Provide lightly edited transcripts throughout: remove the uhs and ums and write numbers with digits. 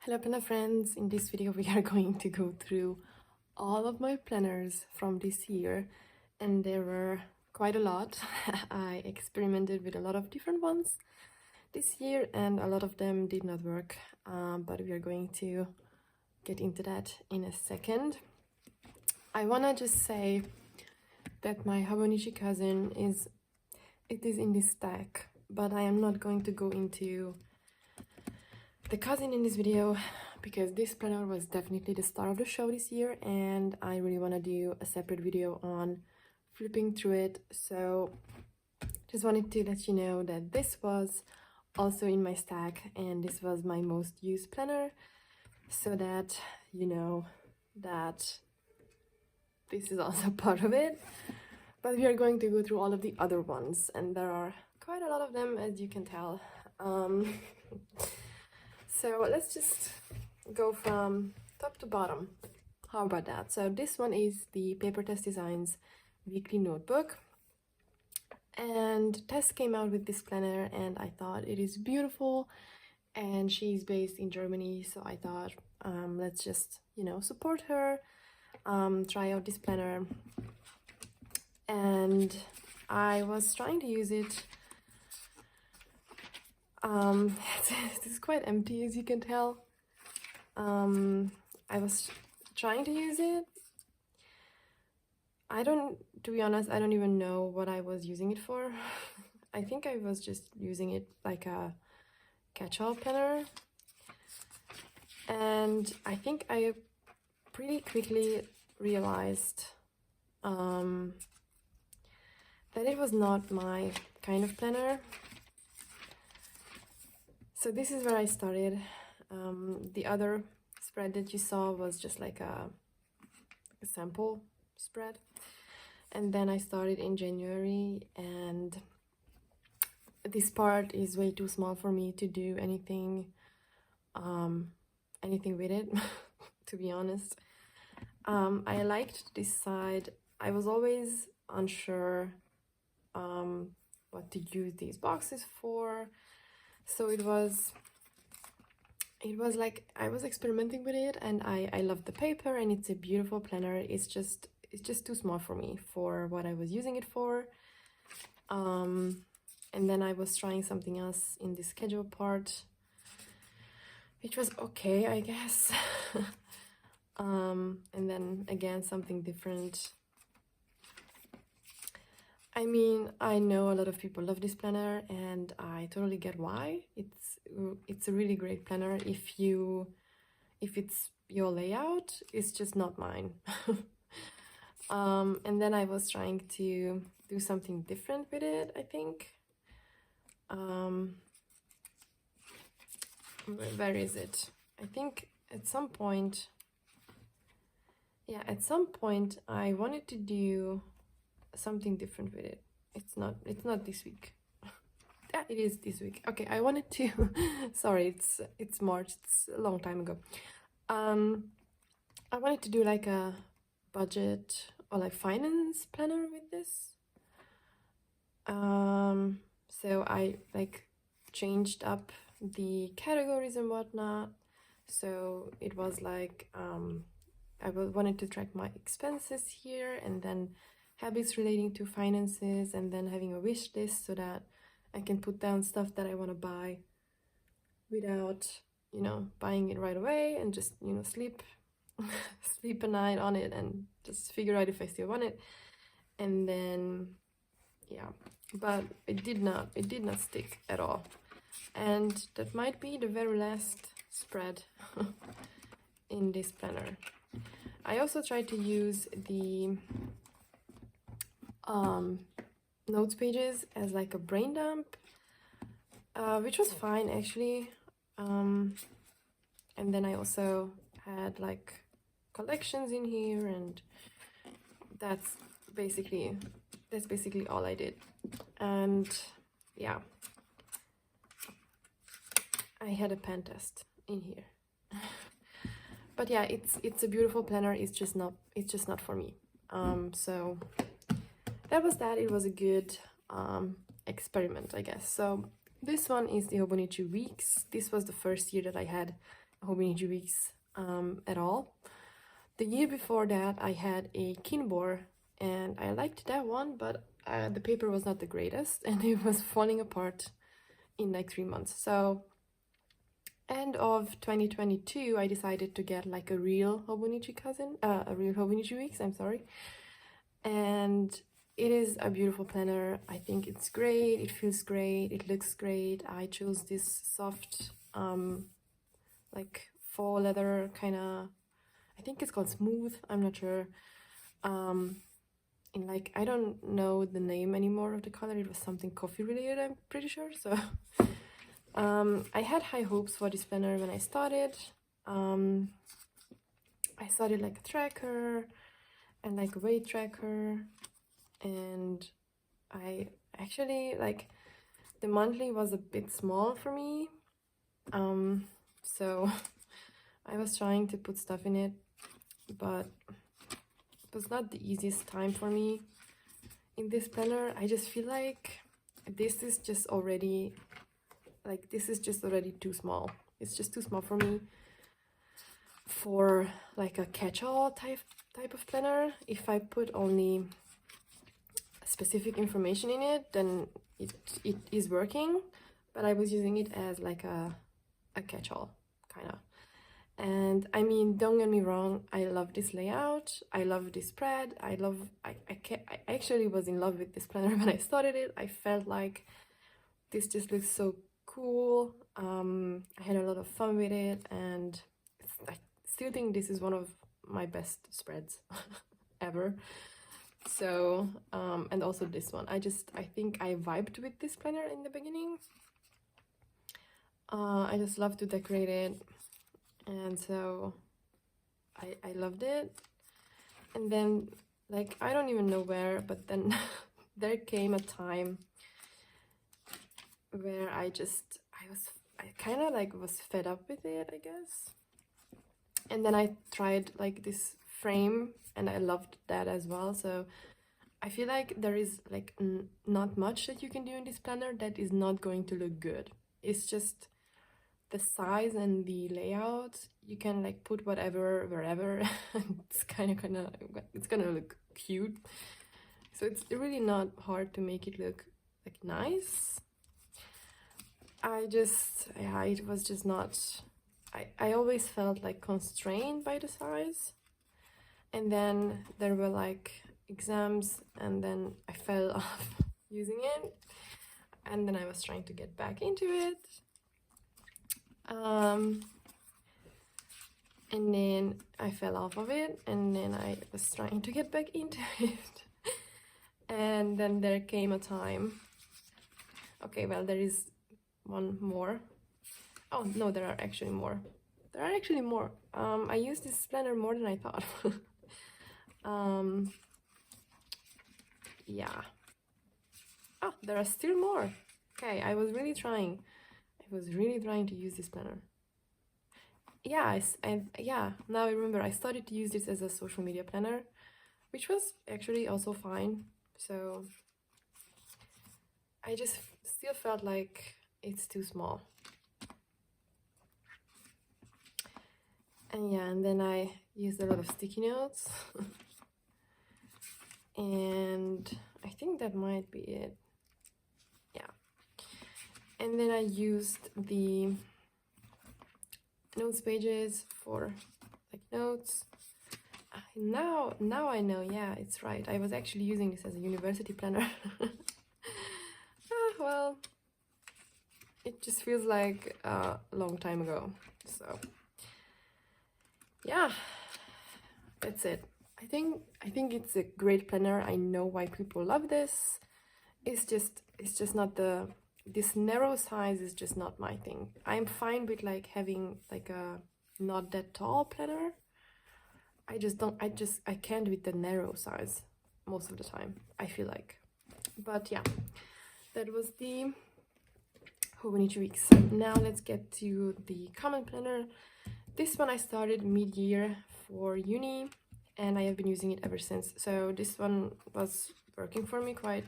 Hello planner friends, in this video we are going to go through all of my planners from this year, and there were quite a lot. I experimented with a lot of different ones this year and a lot of them did not work, but we are going to get into that in a second. I wanna just say that my Hobonichi cousin is in this stack, but I am not going to go into the cousin in this video because this planner was definitely the star of the show this year and I really want to do a separate video on flipping through it. So just wanted to let you know that this was also in my stack and this was my most used planner, so that you know that this is also part of it. But we are going to go through all of the other ones and there are quite a lot of them, as you can tell. So let's just go from top to bottom. How about that? So this one is the Paper Tess Designs weekly notebook, and Tess came out with this planner and I thought it is beautiful, and she's based in Germany, so I thought let's just, you know, support her, try out this planner. And I was trying to use it. This is quite empty, as you can tell. I was trying to use it. To be honest, I don't even know what I was using it for. I think I was just using it like a catch-all planner. And I think I pretty quickly realized that it was not my kind of planner. So this is where I started. The other spread that you saw was just like a sample spread. And then I started in January, and this part is way too small for me to do anything with it, to be honest. I liked this side. I was always unsure what to use these boxes for. So it was like I was experimenting with it, and I love the paper and it's a beautiful planner. It's just too small for me for what I was using it for. And then I was trying something else in the schedule part, which was okay, I guess. And then again something different. I mean, I know a lot of people love this planner and I totally get why. It's a really great planner if it's your layout. It's just not mine. And then I was trying to do something different with it, I think. Where is it? I think at some point I wanted to do something different with it. It's not this week. Yeah, it is this week. Okay, I wanted to sorry, it's March, it's a long time ago. I wanted to do like a budget or like finance planner with this. So I like changed up the categories and whatnot. So it was like I wanted to track my expenses here, and then habits relating to finances, and then having a wish list so that I can put down stuff that I want to buy without, you know, buying it right away, and just, you know, sleep a night on it and just figure out if I still want it. And then yeah, but it did not stick at all, and that might be the very last spread in this planner. I also tried to use the notes pages as like a brain dump, which was fine actually. And then I also had like collections in here, and that's basically all I did. And yeah, I had a pen test in here. But yeah, it's a beautiful planner. It's just not for me. So that was that. It was a good experiment, I guess. So this one is the Hobonichi Weeks. This was the first year that I had Hobonichi weeks at all. The year before that I had a Kinbor and I liked that one, but the paper was not the greatest and it was falling apart in like 3 months. So end of 2022 I decided to get like a real Hobonichi weeks, I'm sorry. And it is a beautiful planner. I think it's great, it feels great, it looks great. I chose this soft like faux leather kind of, I think it's called Smooth, I'm not sure. In like, I don't know the name anymore of the color, it was something coffee related, I'm pretty sure. So I had high hopes for this planner when I started. I started like a tracker and like a weight tracker, and I actually like the monthly was a bit small for me, so I was trying to put stuff in it, but it was not the easiest time for me in this planner. I just feel like this is just already too small. It's just too small for me for like a catch-all type of planner. If I put only specific information in it, then it is working, but I was using it as like a catch-all kind of. And I mean, don't get me wrong, I love this layout, I love this spread, I actually was in love with this planner when I started it. I felt like this just looks so cool. I had a lot of fun with it, and I still think this is one of my best spreads ever. So and also this one, I think I vibed with this planner in the beginning. I just love to decorate it, and so I loved it. And then like, I don't even know where, but then there came a time where I kind of like was fed up with it, I guess. And then I tried like this frame and I loved that as well. So I feel like there is like not much that you can do in this planner that is not going to look good. It's just the size and the layout. You can like put whatever wherever. It's gonna look cute. So it's really not hard to make it look like nice. It was just not, I always felt like constrained by the size. And then there were like exams, and then I fell off using it, and then I was trying to get back into it, and then I fell off of it, and then I was trying to get back into it. And then there came a time, okay, well, there is one more. Oh no, there are actually more. I used this planner more than I thought. Yeah. Oh, there are still more. Okay, I was really trying to use this planner. Yeah, now I remember I started to use this as a social media planner, which was actually also fine. So I just still felt like it's too small. And yeah, and then I used a lot of sticky notes. And I think that might be it. Yeah. And then I used the notes pages for like notes. Now I know, yeah, it's right. I was actually using this as a university planner. Well, it just feels like a long time ago. So yeah, that's it. I think it's a great planner. I know why people love this. It's just not this narrow size is just not my thing. I'm fine with like having like a not that tall planner. I can't with the narrow size most of the time, I feel like. But yeah, that was the Hobonichi weeks. Now let's get to the common planner. This one I started mid-year for uni, and I have been using it ever since. So this one was working for me quite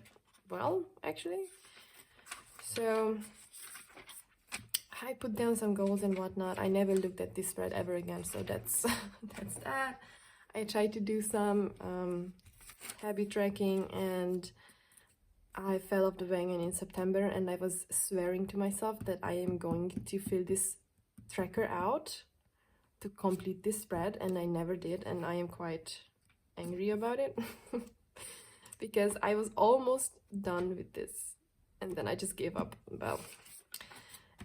well, actually. So I put down some goals and whatnot. I never looked at this spread ever again, so that's that's that. I tried to do some habit tracking, and I fell off the wagon in September, and I was swearing to myself that I am going to fill this tracker out to complete this spread, and I never did, and I am quite angry about it because I was almost done with this, and then I just gave up. Well,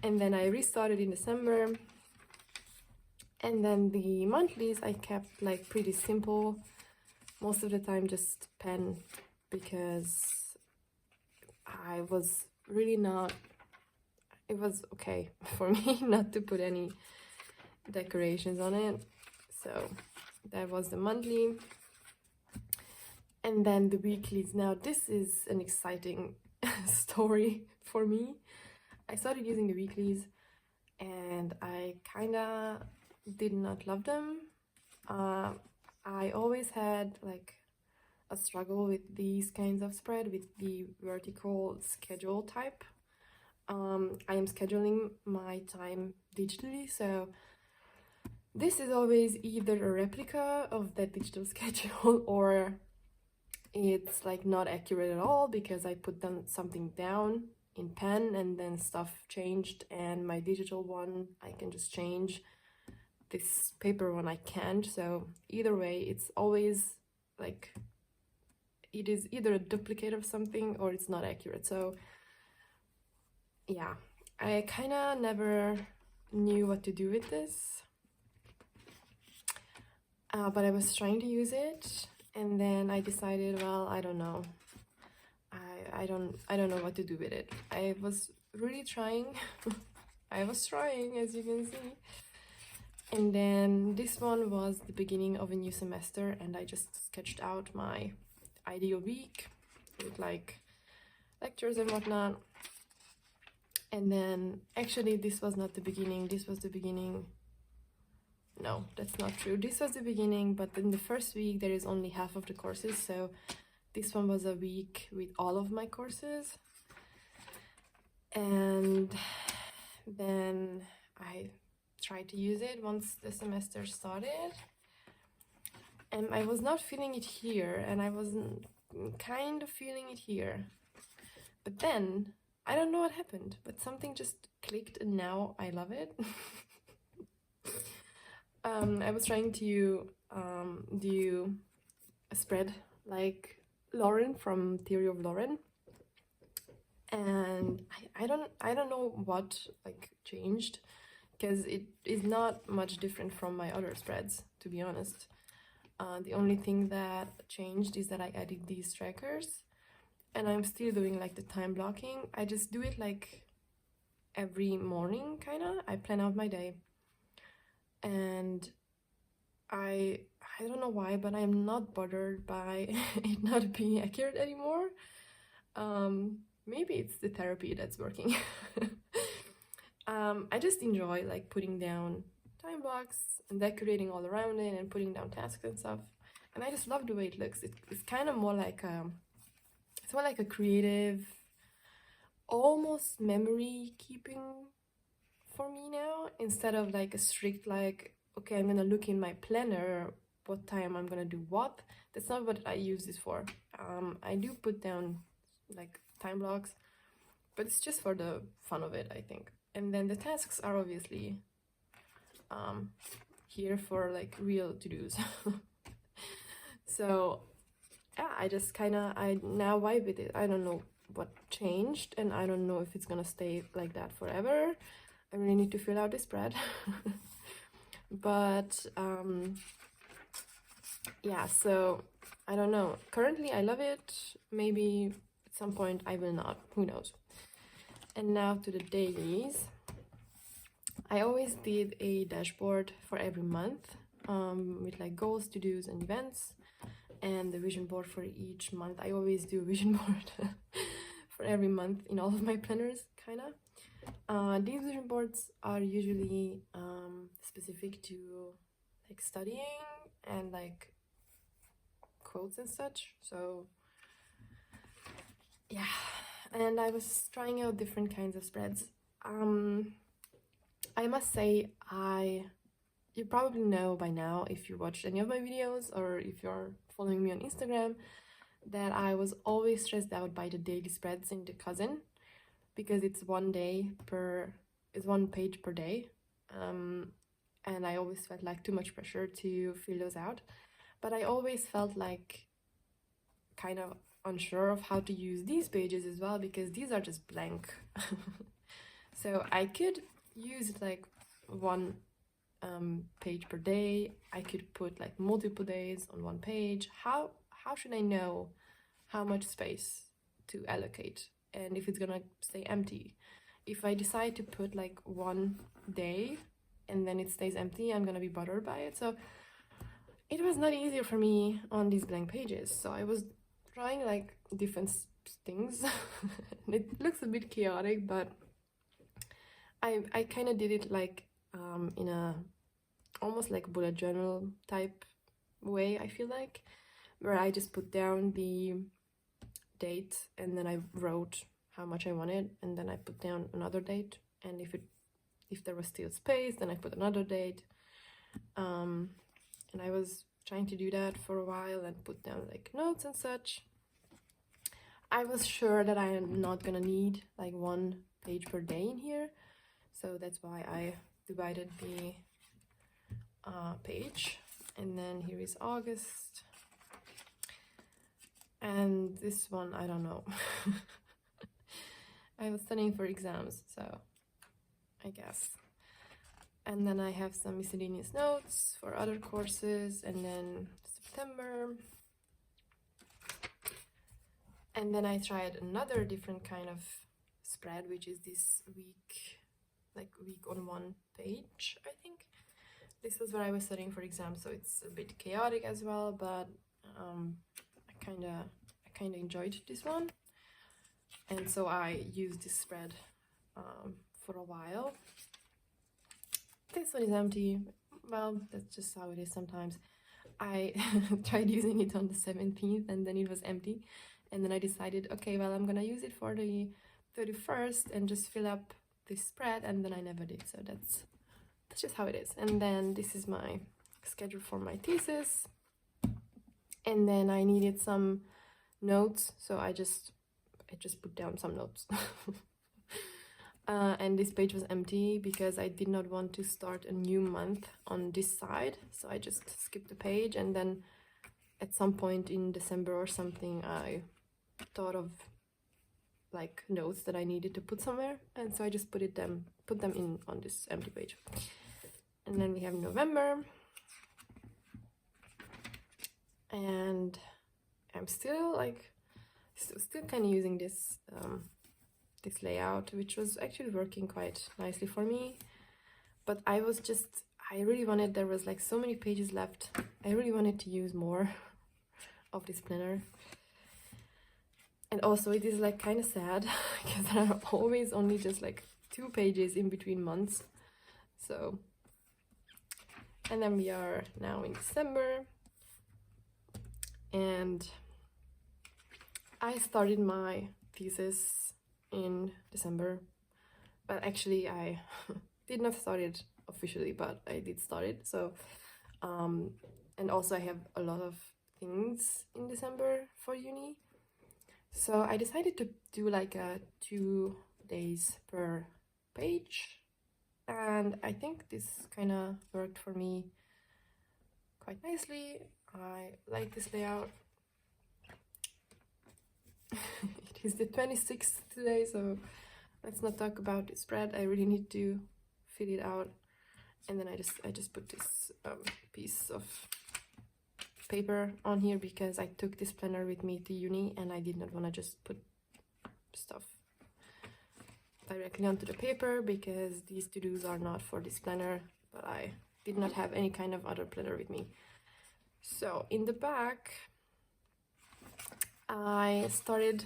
and then I restarted in December, and then the monthlies I kept like pretty simple, most of the time just pen, because I was really not, it was okay for me not to put any decorations on it. So that was the monthly. And then the weeklies. Now this is an exciting story for me. I started using the weeklies and I kinda did not love them. I always had like a struggle with these kinds of spread, with the vertical schedule type. I am scheduling my time digitally, so this is always either a replica of that digital schedule or it's like not accurate at all because I put something down in pen and then stuff changed, and my digital one I can just change, this paper one I can't. So either way, it's always like it is either a duplicate of something or it's not accurate. So yeah, I kind of never knew what to do with this, but I was trying to use it, and then I decided, well, I don't know. I don't know what to do with it. I was really trying. I was trying, as you can see. And then this one was the beginning of a new semester, and I just sketched out my ideal week with like lectures and whatnot. And then actually this was not the beginning, this was the beginning. No, that's not true. This was the beginning, but in the first week there is only half of the courses, so this one was a week with all of my courses. And then I tried to use it once the semester started, and I was not feeling it here, and I wasn't kind of feeling it here. But then I don't know what happened, but something just clicked, and now I love it. I was trying to do a spread like Lauren from Theory of Lauren, and I don't know what like changed, because it is not much different from my other spreads, to be honest. The only thing that changed is that I added these trackers, and I'm still doing like the time blocking. I just do it like every morning, kind of. I plan out my day, and I don't know why, but I'm not bothered by it not being accurate anymore. Maybe it's the therapy that's working. I just enjoy like putting down time blocks and decorating all around it and putting down tasks and stuff, and I just love the way it looks. It's kind of more like it's more like a creative, almost memory keeping for me now, instead of like a strict like, okay, I'm gonna look in my planner what time I'm gonna do what. That's not what I use this for. I do put down like time blocks, but it's just for the fun of it, I think. And then the tasks are obviously here for like real to-dos. So yeah, I just I now vibe with it. I don't know what changed, and I don't know if it's gonna stay like that forever. I really need to fill out this spread. But yeah, so I don't know. Currently I love it. Maybe at some point I will not, who knows. And now to the dailies. I always did a dashboard for every month with like goals, to-dos and events, and the vision board for each month. I always do a vision board for every month in all of my planners, kind of. These vision boards are usually specific to like studying and like quotes and such. So yeah, and I was trying out different kinds of spreads. I must say, you probably know by now if you watched any of my videos or if you're following me on Instagram, that I was always stressed out by the daily spreads in the cousin, because it's one page per day, and I always felt like too much pressure to fill those out. But I always felt like kind of unsure of how to use these pages as well, because these are just blank. So I could use like one page per day. I could put like multiple days on one page. How should I know how much space to allocate and if it's gonna stay empty? If I decide to put like one day and then it stays empty, I'm gonna be bothered by it. So it was not easier for me on these blank pages. So I was trying like different things. It looks a bit chaotic, but I kind of did it like in a almost like bullet journal type way, I feel like, where I just put down the date and then I wrote how much I wanted, and then I put down another date, and if there was still space, then I put another date. And I was trying to do that for a while and put down like notes and such. I was sure that I am not gonna need like one page per day in here, so that's why I divided the page. And then here is August, and this one, I don't know. I was studying for exams, so I guess. And then I have some miscellaneous notes for other courses, and then September. And then I tried another different kind of spread, which is this week on one page, I think. This was what I was studying for exams, so it's a bit chaotic as well, but I kind of enjoyed this one. And so I used this spread for a while. This one is empty. Well, that's just how it is sometimes. I tried using it on the 17th and then it was empty. And then I decided, okay, well, I'm gonna use it for the 31st and just fill up this spread, and then I never did. So that's just how it is. And then this is my schedule for my thesis. And then I needed some notes, so I just put down some notes. And this page was empty because I did not want to start a new month on this side, so I just skipped the page. And then at some point in December or something, I thought of like notes that I needed to put somewhere, and so I just put them in on this empty page. And then we have November, and I'm still kind of using this this layout, which was actually working quite nicely for me. But I really wanted, there was like so many pages left, I really wanted to use more of this planner. And also it is like kind of sad because there are always only just like 2 pages in between months. So, and then we are now in December, and I started my thesis in December, but actually I did not start it officially, but I did start it. So and also I have a lot of things in December for uni, so I decided to do like 2 days per page, and I think this kind of worked for me quite nicely. I like this layout. It is the 26th today, so let's not talk about the spread. I really need to fill it out. And then I just put this piece of paper on here because I took this planner with me to uni and I did not want to just put stuff directly onto the paper because these to-dos are not for this planner, but I did not have any kind of other planner with me. So in the back, I started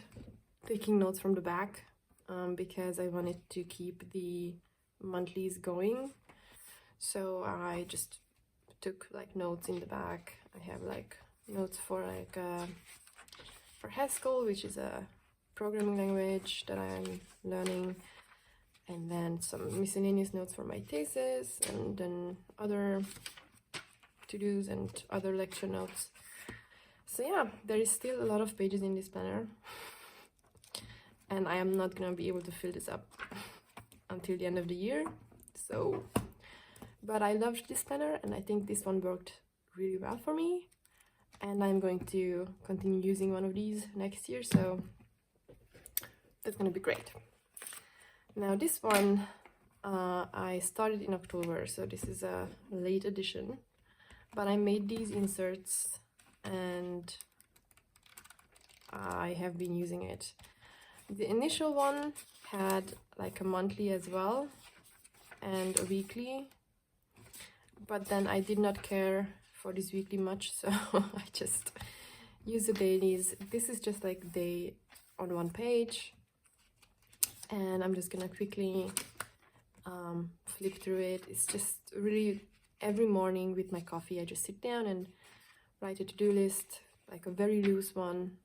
taking notes from the back because I wanted to keep the monthlies going. So I just took like notes in the back. I have like notes for like for Haskell, which is a programming language that I'm learning, and then some miscellaneous notes for my thesis, and then other to-dos and other lecture notes. So yeah, there is still a lot of pages in this planner, and I am not gonna be able to fill this up until the end of the year. So, but I loved this planner, and I think this one worked really well for me, and I'm going to continue using one of these next year, so that's gonna be great. Now this one I started in October, so this is a late edition, but I made these inserts and I have been using it. The initial one had like a monthly as well and a weekly, but then I did not care for this weekly much, so I just use the dailies. This is just like day on one page, and I'm just gonna quickly flip through it. It's just really every morning with my coffee I just sit down and write a to-do list, like a very loose one,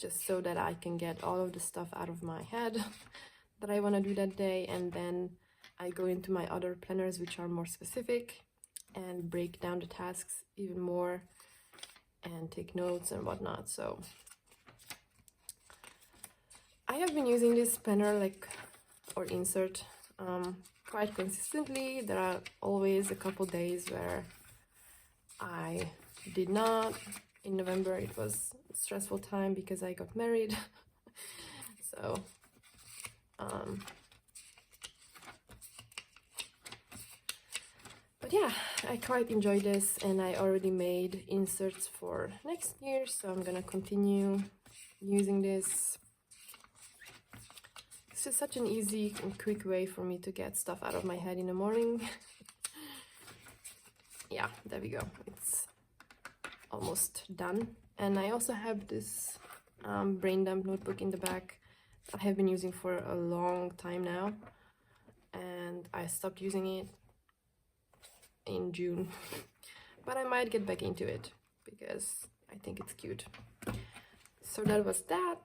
just so that I can get all of the stuff out of my head that I want to do that day, and then I go into my other planners which are more specific and break down the tasks even more and take notes and whatnot. So I have been using this planner or insert quite consistently. There are always a couple days where I did not. In November it was a stressful time because I got married. So but yeah, I quite enjoy this, and I already made inserts for next year, so I'm gonna continue using this. It's just such an easy and quick way for me to get stuff out of my head in the morning. Yeah, there we go. It's almost done. And I also have this brain dump notebook in the back I have been using for a long time now, and I stopped using it in June. But I might get back into it because I think it's cute. So that was that.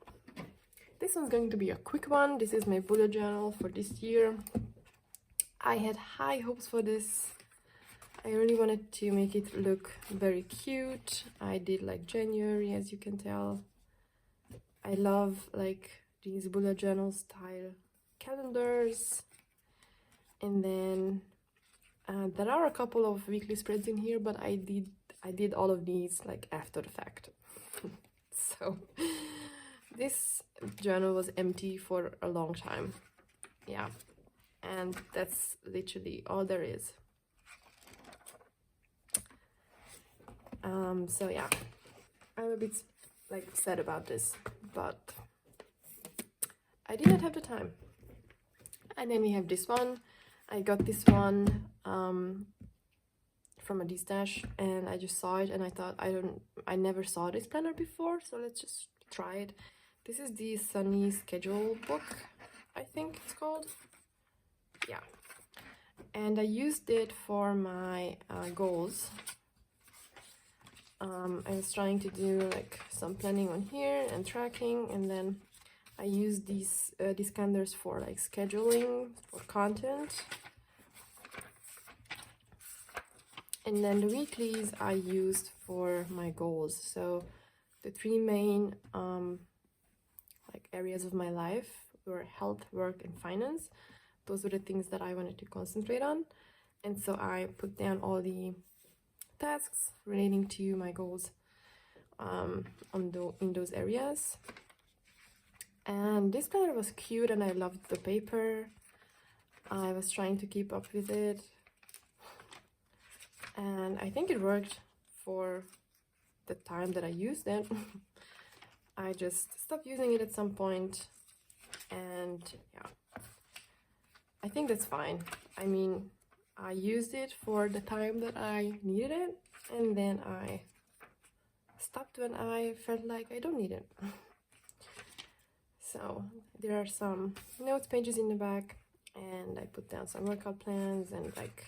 This one's going to be a quick one. This is my bullet journal for this year. I had high hopes for this. I really wanted to make it look very cute. I did like January, as you can tell. I love like these bullet journal style calendars. And then there are a couple of weekly spreads in here, but I did all of these like after the fact. So this journal was empty for a long time. Yeah, and that's literally all there is. So yeah, I'm a bit like sad about this, but I did not have the time. And then we have this one. I got this one from a D-Stash, and I just saw it and I thought I never saw this planner before, so let's just try it. This is the Sunny schedule book, I think it's called. Yeah, and I used it for my goals. I was trying to do like some planning on here and tracking, and then I used these calendars for like scheduling for content. And then the weeklies I used for my goals. So the three main like areas of my life were health, work, and finance. Those were the things that I wanted to concentrate on. And so I put down all the tasks relating to my goals in those areas. And this planner was cute, and I loved the paper. I was trying to keep up with it, and I think it worked for the time that I used it. I just stopped using it at some point, and yeah, I think that's fine. I mean, I used it for the time that I needed it, and then I stopped when I felt like I don't need it. So there are some notes pages in the back, and I put down some workout plans and like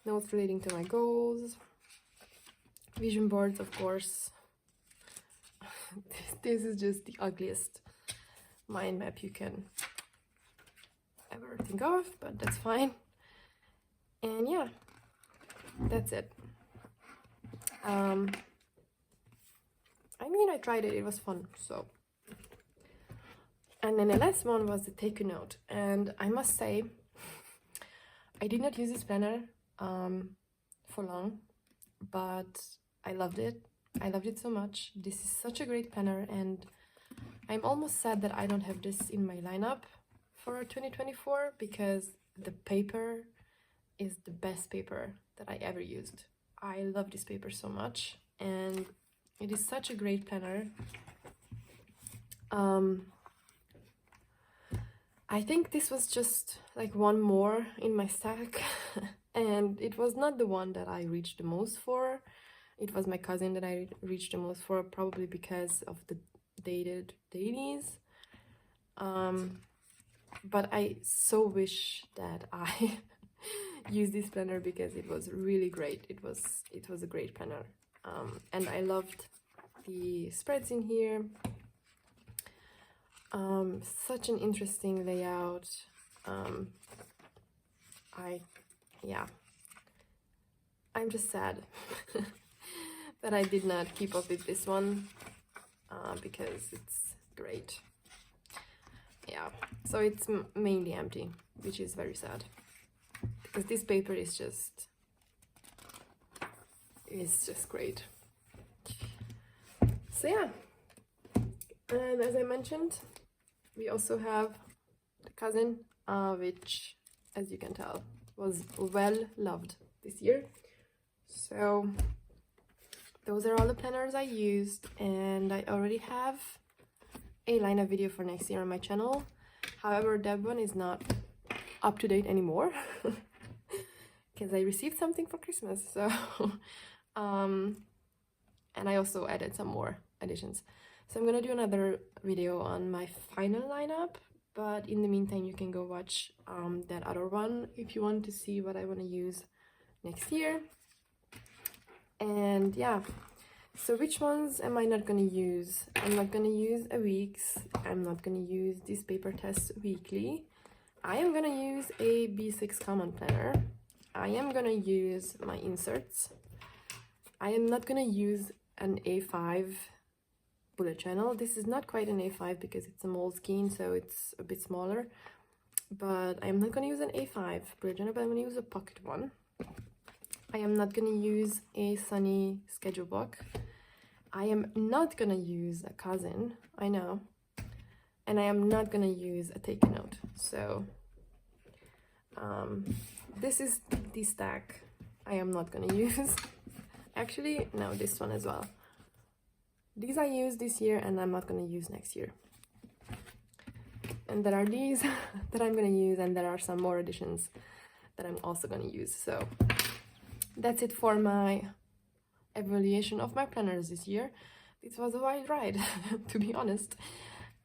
notes relating to my goals, vision boards, of course. This is just the ugliest mind map you can ever think of, but that's fine. And yeah, that's it. I mean, I tried it, it was fun, so. And then the last one was the take a note, and I must say, I did not use this planner for long, but I loved it. I loved it so much. This is such a great planner, and I'm almost sad that I don't have this in my lineup for 2024 because the paper is the best paper that I ever used. I love this paper so much, and it is such a great planner. I think this was just like one more in my stack and it was not the one that I reached the most for. It was my cousin that I reached the most for, probably because of the dated dailies. But I so wish that I used this planner because it was really great. It was a great planner. And I loved the spreads in here. Such an interesting layout. I'm just sad that I did not keep up with this one because it's great. Yeah, so it's mainly empty, which is very sad because this paper is just great. So yeah, and as I mentioned, we also have the cousin, which, as you can tell, was well loved this year. So those are all the planners I used, and I already have a lineup video for next year on my channel. However, that one is not up to date anymore because I received something for Christmas. So and I also added some more additions. So I'm gonna do another video on my final lineup, but in the meantime you can go watch that other one if you want to see what I want to use next year. And yeah, so which ones am I not gonna use? I'm not gonna use a week's, I'm not gonna use this paper test weekly. I am gonna use a B6 common planner. I am gonna use my inserts. I am not gonna use an A5 bullet journal. This is not quite an A5 because it's a Moleskine, so it's a bit smaller. But I am not gonna use an A5 bullet journal, but I'm gonna use a pocket one. I am not gonna use a Sunny schedule book. I am not gonna use a cousin, I know. And I am not gonna use a take a note. So this is the stack I am not gonna use. Actually, no, this one as well. These I used this year and I'm not gonna use next year. And there are these that I'm gonna use, and there are some more additions that I'm also gonna use. So that's it for my evaluation of my planners this year. It was a wild ride, to be honest.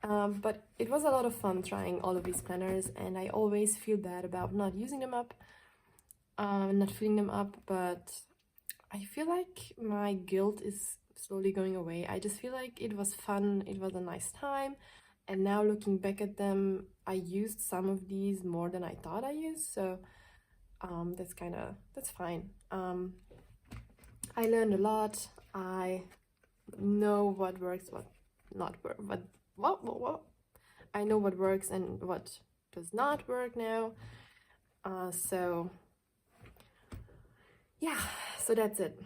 But it was a lot of fun trying all of these planners, and I always feel bad about not using them up, not filling them up, but I feel like my guilt is slowly going away. I just feel like it was fun, it was a nice time, and now looking back at them, I used some of these more than I thought I used, so that's fine. I learned a lot. I know what works, what not work, what I know what works and what does not work now. So yeah, so that's it.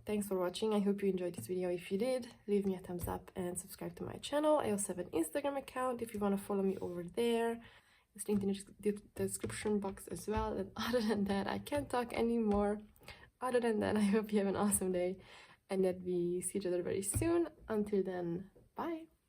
Thanks for watching. I hope you enjoyed this video. If you did, leave me a thumbs up and subscribe to my channel. I also have an Instagram account if you want to follow me over there. It's linked in the description box as well. And other than that, I can't talk anymore. Other than that, I hope you have an awesome day and that we see each other very soon. Until then, bye.